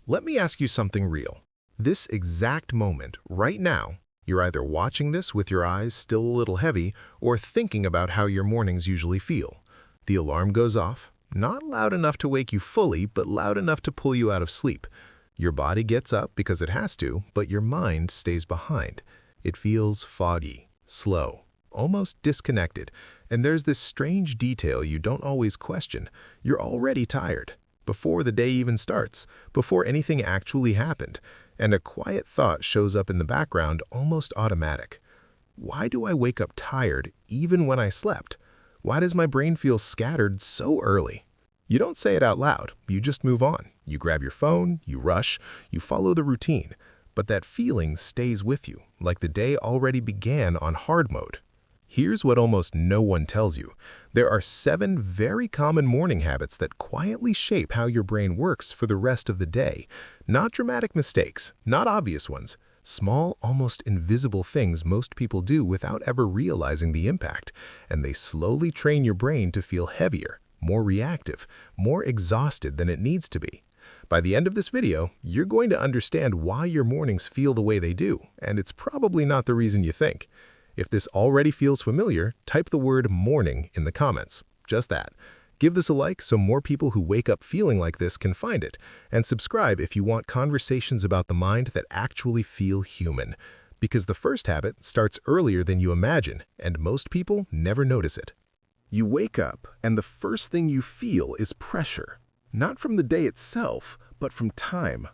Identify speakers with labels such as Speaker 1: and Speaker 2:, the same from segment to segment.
Speaker 1: Let me ask you something real. This exact moment, right now, you're either watching this with your eyes still a little heavy or thinking about how your mornings usually feel. The alarm goes off, not loud enough to wake you fully, but loud enough to pull you out of sleep. Your body gets up because it has to, but your mind stays behind. It feels foggy, slow, almost disconnected, and there's this strange detail you don't always question. You're already tired, before the day even starts, before anything actually happened, and a quiet thought shows up in the background, almost automatic. Why do I wake up tired even when I slept? Why does my brain feel scattered so early? You don't say it out loud, you just move on. You grab your phone, you rush, you follow the routine, but that feeling stays with you, like the day already began on hard mode. Here's what almost no one tells you. There are 7 very common morning habits that quietly shape how your brain works for the rest of the day. Not dramatic mistakes, not obvious ones. Small, almost invisible things most people do without ever realizing the impact, and they slowly train your brain to feel heavier, more reactive, more exhausted than it needs to be. By the end of this video, you're going to understand why your mornings feel the way they do, and it's probably not the reason you think. If this already feels familiar, type the word morning in the comments. Just that. Give this a like so more people who wake up feeling like this can find it, and subscribe if you want conversations about the mind that actually feel human. Because the first habit starts earlier than you imagine, and most people never notice it. You wake up, and the first thing you feel is pressure. Not from the day itself, but from time.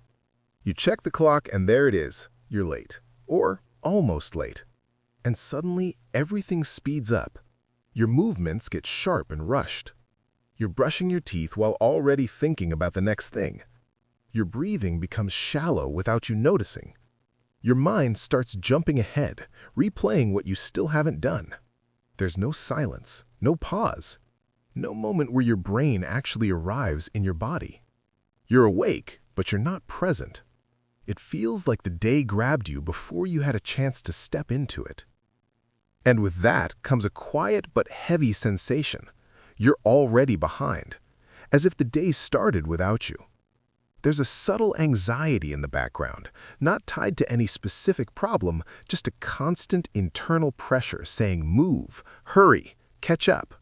Speaker 1: You check the clock, and there it is. You're late. Or almost late. And suddenly, everything speeds up. Your movements get sharp and rushed. You're brushing your teeth while already thinking about the next thing. Your breathing becomes shallow without you noticing. Your mind starts jumping ahead, replaying what you still haven't done. There's no silence, no pause, no moment where your brain actually arrives in your body. You're awake, but you're not present. It feels like the day grabbed you before you had a chance to step into it. And with that comes a quiet but heavy sensation. You're already behind, as if the day started without you. There's a subtle anxiety in the background, not tied to any specific problem, just a constant internal pressure saying move, hurry, catch up.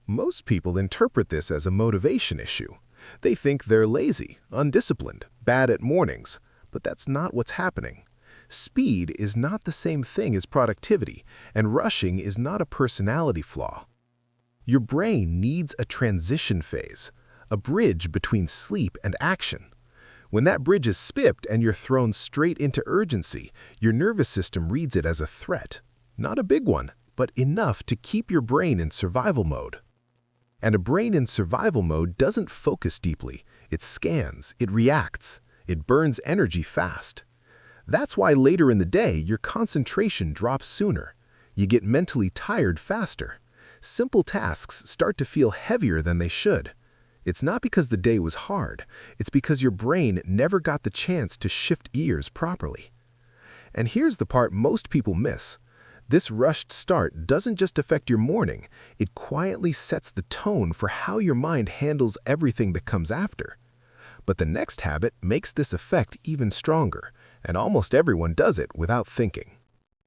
Speaker 1: Most people interpret this as a motivation issue. They think they're lazy, undisciplined, bad at mornings, but that's not what's happening. Speed is not the same thing as productivity, and rushing is not a personality flaw. Your brain needs a transition phase, a bridge between sleep and action. When that bridge is skipped and you're thrown straight into urgency, your nervous system reads it as a threat. Not a big one, but enough to keep your brain in survival mode. And a brain in survival mode doesn't focus deeply. It scans, it reacts, it burns energy fast. That's why later in the day, your concentration drops sooner. You get mentally tired faster. Simple tasks start to feel heavier than they should. It's not because the day was hard. It's because your brain never got the chance to shift gears properly. And here's the part most people miss. This rushed start doesn't just affect your morning. It quietly sets the tone for how your mind handles everything that comes after. But the next habit makes this effect even stronger, and almost everyone does it without thinking.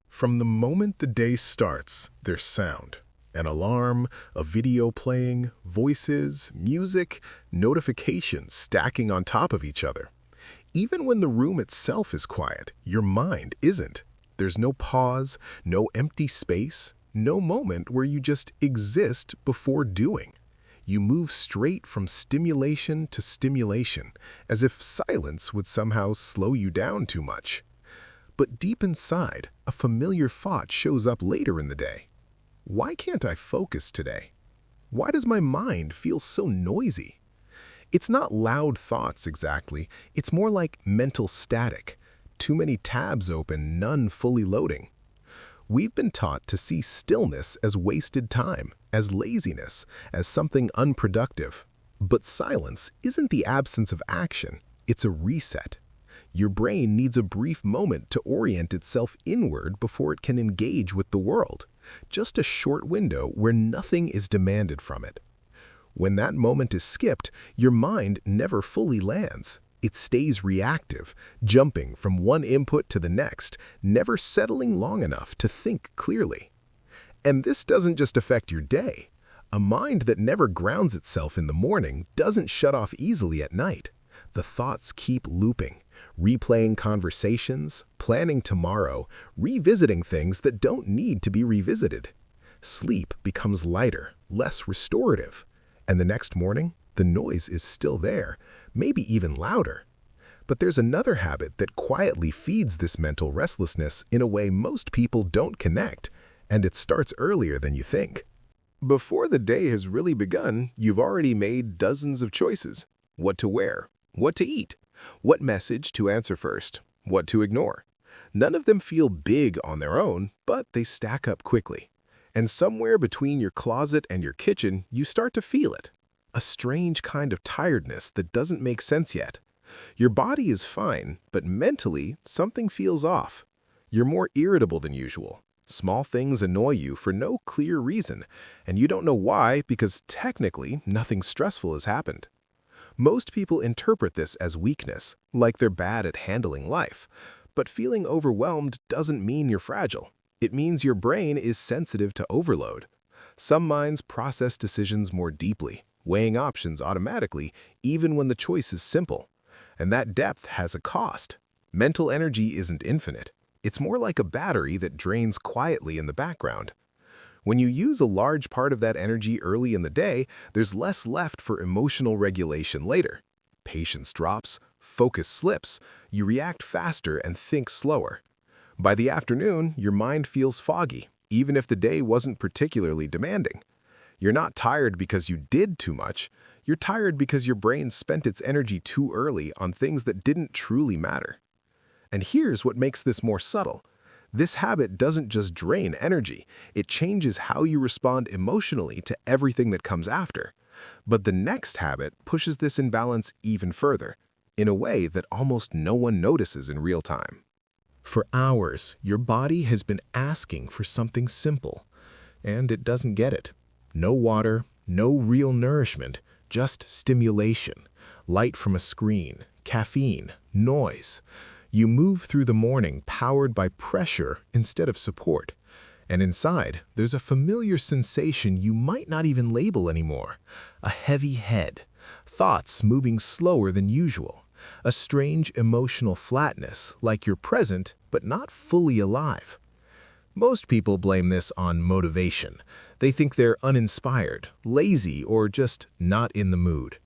Speaker 1: From the moment the day starts, there's sound. An alarm, a video playing, voices, music, notifications stacking on top of each other. Even when the room itself is quiet, your mind isn't. There's no pause, no empty space, no moment where you just exist before doing. You move straight from stimulation to stimulation, as if silence would somehow slow you down too much. But deep inside, a familiar thought shows up later in the day. Why can't I focus today? Why does my mind feel so noisy? It's not loud thoughts exactly, it's more like mental static. Too many tabs open, none fully loading. We've been taught to see stillness as wasted time, as laziness, as something unproductive. But silence isn't the absence of action, it's a reset. Your brain needs a brief moment to orient itself inward before it can engage with the world. Just a short window where nothing is demanded from it. When that moment is skipped, your mind never fully lands. It stays reactive, jumping from one input to the next, never settling long enough to think clearly. And this doesn't just affect your day. A mind that never grounds itself in the morning doesn't shut off easily at night. The thoughts keep looping, replaying conversations, planning tomorrow, revisiting things that don't need to be revisited. Sleep becomes lighter, less restorative. And the next morning, the noise is still there, maybe even louder. But there's another habit that quietly feeds this mental restlessness in a way most people don't connect, and it starts earlier than you think. Before the day has really begun, you've already made dozens of choices. What to wear, what to eat, what message to answer first, what to ignore. None of them feel big on their own, but they stack up quickly. And somewhere between your closet and your kitchen, you start to feel it. A strange kind of tiredness that doesn't make sense yet. Your body is fine, but mentally, something feels off. You're more irritable than usual. Small things annoy you for no clear reason, and you don't know why because technically nothing stressful has happened. Most people interpret this as weakness, like they're bad at handling life. But feeling overwhelmed doesn't mean you're fragile. It means your brain is sensitive to overload. Some minds process decisions more deeply, weighing options automatically, even when the choice is simple. And that depth has a cost. Mental energy isn't infinite. It's more like a battery that drains quietly in the background. When you use a large part of that energy early in the day, there's less left for emotional regulation later. Patience drops, focus slips, you react faster and think slower. By the afternoon, your mind feels foggy, even if the day wasn't particularly demanding. You're not tired because you did too much. You're tired because your brain spent its energy too early on things that didn't truly matter. And here's what makes this more subtle. This habit doesn't just drain energy, it changes how you respond emotionally to everything that comes after. But the next habit pushes this imbalance even further, in a way that almost no one notices in real time. For hours, your body has been asking for something simple, and it doesn't get it. No water, no real nourishment, just stimulation, light from a screen, caffeine, noise. You move through the morning powered by pressure instead of support. And inside, there's a familiar sensation you might not even label anymore. A heavy head, thoughts moving slower than usual, a strange emotional flatness like you're present but not fully alive. Most people blame this on motivation. They think they're uninspired, lazy, or just not in the mood.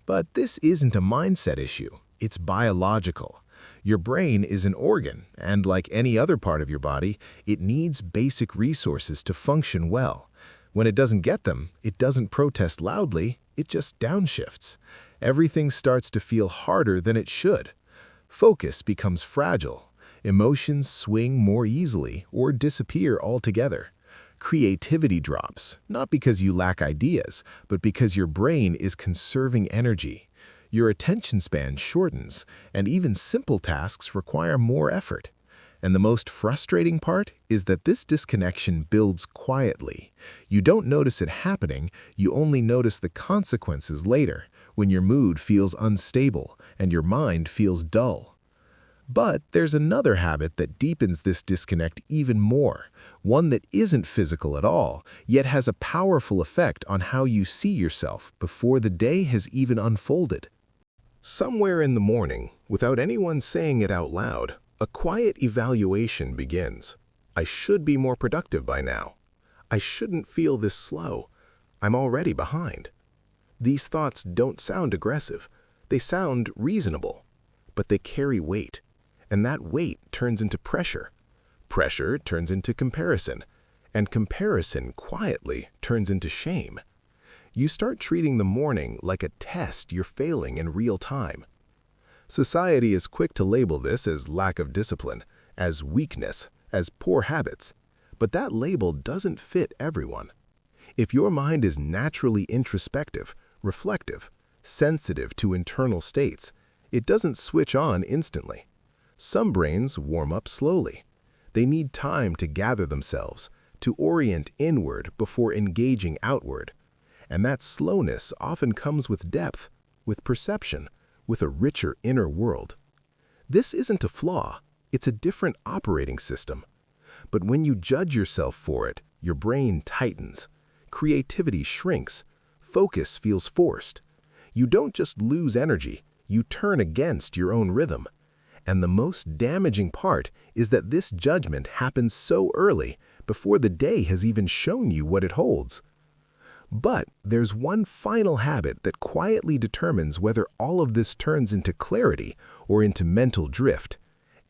Speaker 1: But this isn't a mindset issue. It's biological. Your brain is an organ, and like any other part of your body, it needs basic resources to function well. When it doesn't get them, it doesn't protest loudly, it just downshifts. Everything starts to feel harder than it should. Focus becomes fragile. Emotions swing more easily or disappear altogether. Creativity drops, not because you lack ideas, but because your brain is conserving energy. Your attention span shortens, and even simple tasks require more effort. And the most frustrating part is that this disconnection builds quietly. You don't notice it happening, you only notice the consequences later, when your mood feels unstable and your mind feels dull. But there's another habit that deepens this disconnect even more, one that isn't physical at all, yet has a powerful effect on how you see yourself before the day has even unfolded. Somewhere in the morning, without anyone saying it out loud, a quiet evaluation begins. I should be more productive by now. I shouldn't feel this slow. I'm already behind. These thoughts don't sound aggressive. They sound reasonable, but they carry weight. And that weight turns into pressure. Pressure turns into comparison. And comparison quietly turns into shame. You start treating the morning like a test you're failing in real time. Society is quick to label this as lack of discipline, as weakness, as poor habits. But that label doesn't fit everyone. If your mind is naturally introspective, reflective, sensitive to internal states, it doesn't switch on instantly. Some brains warm up slowly. They need time to gather themselves, to orient inward before engaging outward. And that slowness often comes with depth, with perception, with a richer inner world. This isn't a flaw, it's a different operating system. But when you judge yourself for it, your brain tightens, creativity shrinks, focus feels forced. You don't just lose energy, you turn against your own rhythm. And the most damaging part is that this judgment happens so early, before the day has even shown you what it holds. But there's one final habit that quietly determines whether all of this turns into clarity or into mental drift,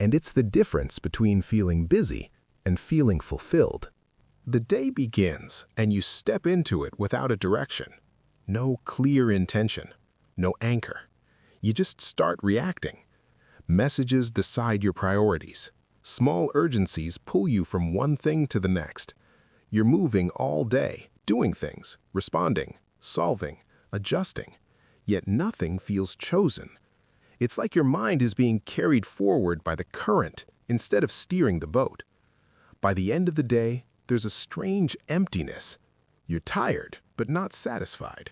Speaker 1: and it's the difference between feeling busy and feeling fulfilled. The day begins, and you step into it without a direction. No clear intention, no anchor. You just start reacting. Messages decide your priorities. Small urgencies pull you from one thing to the next. You're moving all day, doing things, responding, solving, adjusting, yet nothing feels chosen. It's like your mind is being carried forward by the current instead of steering the boat. By the end of the day, there's a strange emptiness. You're tired, but not satisfied.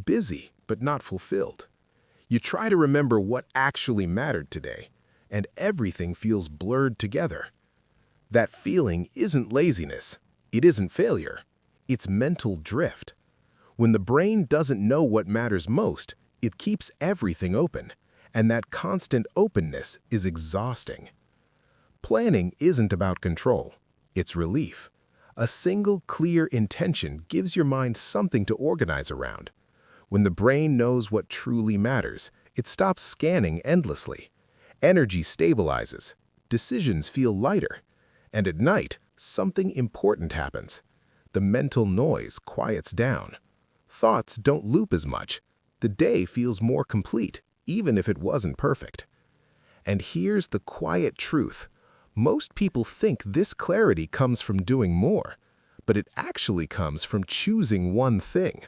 Speaker 1: Busy, but not fulfilled. You try to remember what actually mattered today, and everything feels blurred together. That feeling isn't laziness. It isn't failure. It's mental drift. When the brain doesn't know what matters most, it keeps everything open, and that constant openness is exhausting. Planning isn't about control. It's relief. A single clear intention gives your mind something to organize around. When the brain knows what truly matters, it stops scanning endlessly. Energy stabilizes. Decisions feel lighter. And at night, something important happens. The mental noise quiets down. Thoughts don't loop as much. The day feels more complete, even if it wasn't perfect. And here's the quiet truth. Most people think this clarity comes from doing more, but it actually comes from choosing one thing.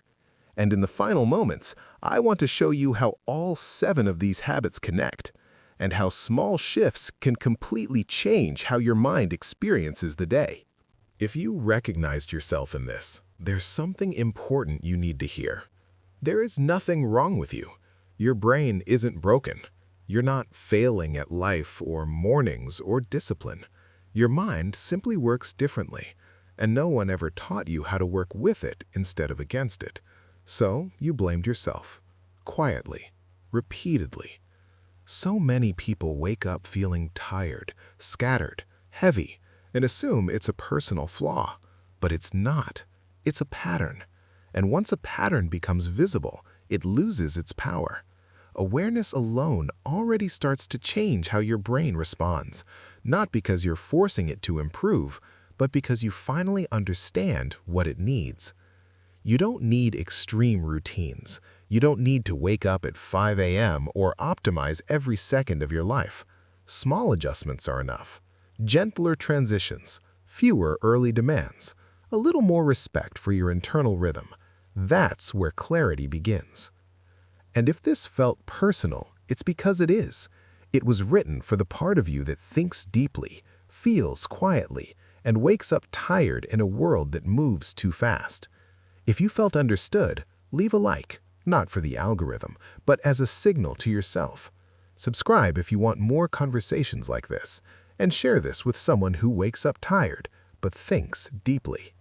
Speaker 1: And in the final moments, I want to show you how all 7 of these habits connect, and how small shifts can completely change how your mind experiences the day. If you recognized yourself in this, there's something important you need to hear. There is nothing wrong with you. Your brain isn't broken. You're not failing at life or mornings or discipline. Your mind simply works differently, and no one ever taught you how to work with it instead of against it. So you blamed yourself, quietly, repeatedly. So many people wake up feeling tired, scattered, heavy, and assume it's a personal flaw. But it's not. It's a pattern. And once a pattern becomes visible, it loses its power. Awareness alone already starts to change how your brain responds, not because you're forcing it to improve, but because you finally understand what it needs. You don't need extreme routines. You don't need to wake up at 5 a.m. or optimize every second of your life. Small adjustments are enough. Gentler transitions, fewer early demands, a little more respect for your internal rhythm. That's where clarity begins. And if this felt personal, it's because it is. It was written for the part of you that thinks deeply, feels quietly, and wakes up tired in a world that moves too fast. If you felt understood, leave a like, not for the algorithm, but as a signal to yourself. Subscribe if you want more conversations like this, and share this with someone who wakes up tired but thinks deeply.